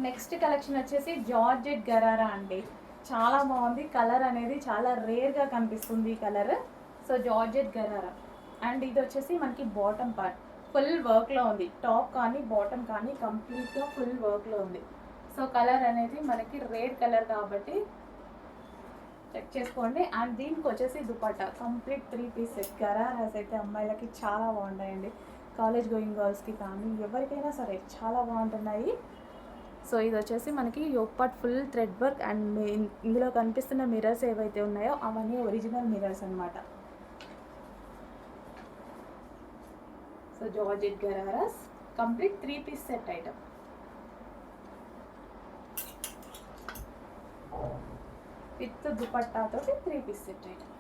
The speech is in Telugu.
నెక్స్ట్ కలెక్షన్ వచ్చేసి జార్జెట్ గరారా అండి. చాలా బాగుంది. కలర్ అనేది చాలా రేర్గా కనిపిస్తుంది ఈ colour. So georgette gharara. And ఇది వచ్చేసి మనకి బాటమ్ పార్ట్ ఫుల్ వర్క్లో ఉంది. టాప్ కానీ బాటమ్ కానీ కంప్లీట్గా ఫుల్ వర్క్లో ఉంది. సో కలర్ అనేది మనకి రేర్ కలర్ కాబట్టి చెక్ చేసుకోండి. అండ్ దీనికి వచ్చేసి dupatta complete 3 piece set. Gararas అయితే అమ్మాయిలకి చాలా బాగుంటాయండి. కాలేజ్ గోయింగ్ గర్ల్స్కి కానీ ఎవరికైనా సరే చాలా బాగుంటున్నాయి. సో ఇది వచ్చేసి మనకి yoke part full thread work. And ఇందులో కనిపిస్తున్న మిర్రర్స్ ఏవైతే ఉన్నాయో అవన్నీ ఒరిజినల్ మిర్రర్స్ అనమాట. So georgette ghararas complete 3 piece set item with దుపట్టాతో 3 పీస్ సెట్ ఐటమ్.